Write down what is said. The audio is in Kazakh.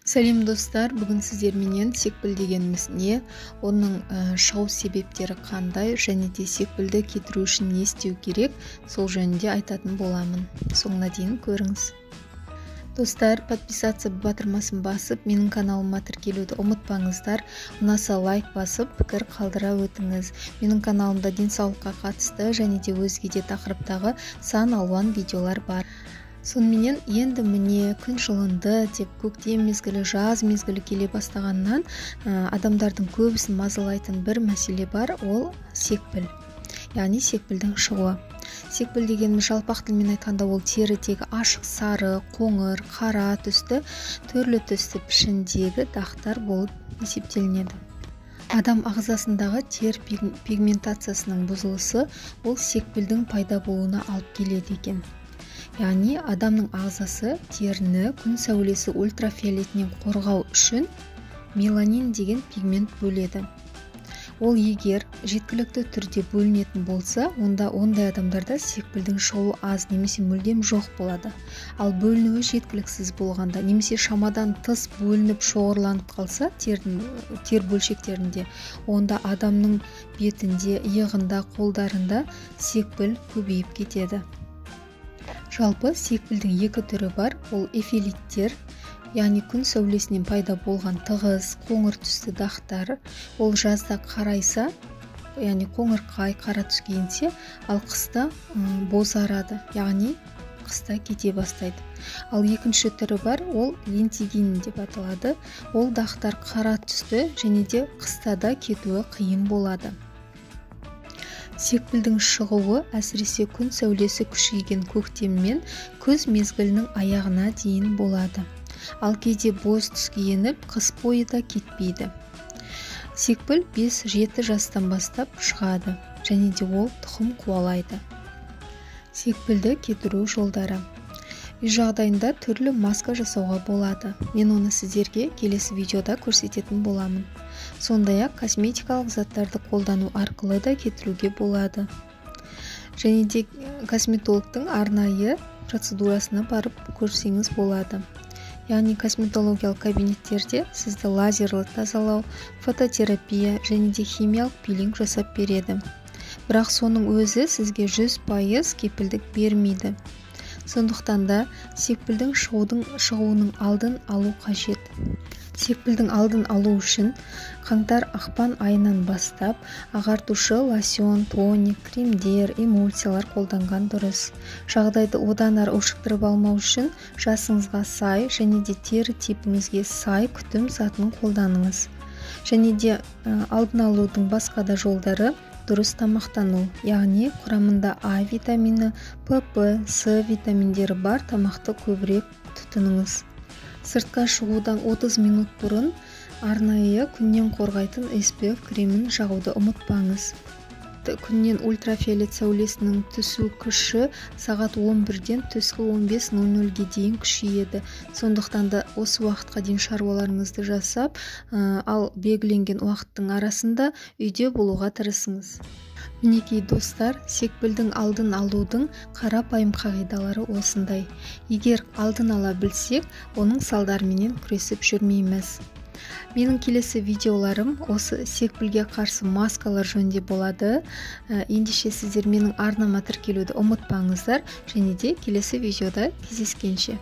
Сәлем достар, бүгін сіздерменен секпіл дегеніміз не, оның шығу себептері қандай, және де секпілді кетіру үшін не істеу керек, сол жөнінде айтатын боламын. Соңына дейін көріңіз. Достар, подписаться батырмасын басып, менің каналыма тіркелуді ұмытпаңыздар. Ұнаса лайк басып, пікір қалдыра өтіңіз. Менің каналымда денсаулыққа қатысты және де өзге де тақырыптағы сан алуан видеолар бар. Сонымен енді міне күн жылынды деп көктем мезгілі, жаз мезгілі келе бастағаннан адамдардың көбісін мазалайтын бір мәселе бар, ол секпіл. Яғни секпілдің шығуы. Секпіл дегеніміз жалпақ тілмен айтқанда ол терідегі ашық сары, қоңыр, қара түсті, түрлі түсті пішіндегі дақтар болып есептелінеді. Адам ағзасындағы тер пигментациясының бұзылысы ол секпілдің пайда болуына алып келеді екен. Яғни адамның ағзасы теріні күн сәулесі ультрафиолетінен қорғау үшін меланин деген пигмент бөледі. Ол егер жеткілікті түрде бөлінетін болса, онда ондай адамдарда секпілдің шығуы аз немесе мүлдем жоқ болады. Ал бөлінуі жеткіліксіз болғанда немесе шамадан тыс бөлініп шоғырланып қалса тер бөлшектерінде, онда адамның бетінде, иығында, қолдарында секпіл көбейіп кетеді. Жалпы секпілдің екі түрі бар, ол эфелиттер, яғни күн сәулесінен пайда болған тығыз, қоңыр түсті дақтар, ол жазда қарайса, яғни қоңырқай, қара түске енсе, ал қыста бозарады, яғни қыста кете бастайды. Ал екінші түрі бар, ол лентигин деп аталады, ол дақтар қара түсті және де қыста да кетуі қиын болады. Секпілдің шығуы әсіресе күн сәулесі күшейген көктем мен күз мезгілінің аяғына дейін болады. Ал кейде боз түске еніп, қыс бойы да кетпейді. Секпіл 5-7 жастан бастап шығады, және де ол тұқым қуалайды. Секпілді кетіру жолдары. Үй жағдайында түрлі маска жасауға болады. Мен оны сіздерге келесі видеода көрсететін боламын. Сондай-ақ косметикалық заттарды қолдану арқылы да кетіруге болады. Және де косметологтың арнайы процедурасына барып көрсеңіз болады. Яғни косметологиялық кабинеттерде сізді лазерлы тазалау, фототерапия және де химиялық пилинг жасап береді. Бірақ соның өзі сізге 100% кепілдік бермейді. Сондықтан да секпілдің шығуының алдын алу қажет. Секпілдің алдын алу үшін қаңтар-ақпан айынан бастап ағартушы лосьон, тоник, кремдер, эмульсиялар қолданған дұрыс. Жағдайды одан ары ушықтырып алмау үшін жасыңызға сай және де тері типіңізге сай күтім затын қолданыңыз. Және де алдын алудың басқа да жолдары дұрыс тамақтану, яғни құрамында А витамині, ПП, С витаминдері бар тамақты көбірек тұтыныңыз. Сыртқа шығудан 30 минут бұрын арнайы күннен қорғайтын SPF кремін жағуды ұмытпаңыз. Күннен ультрафиолет сәулесінің түсу күші сағат 11-ден түскі 15:00-ге дейін күшейеді. Сондықтан да осы уақытқа дейін шаруаларыңызды жасап, ал белгіленген уақыттың арасында үйде болуға тырысыңыз. Мінекей достар, секпілдің алдын алудың қарапайым қағидалары осындай. Егер алдын ала білсек, оның салдарыменен күресіп жүрмейміз. Менің келесі видеоларым осы секпілге қарсы маскалар жөнінде болады. Ендеше сіздер менің арнама тіркелуді ұмытпаңыздар, және де келесі видеода кездескенше.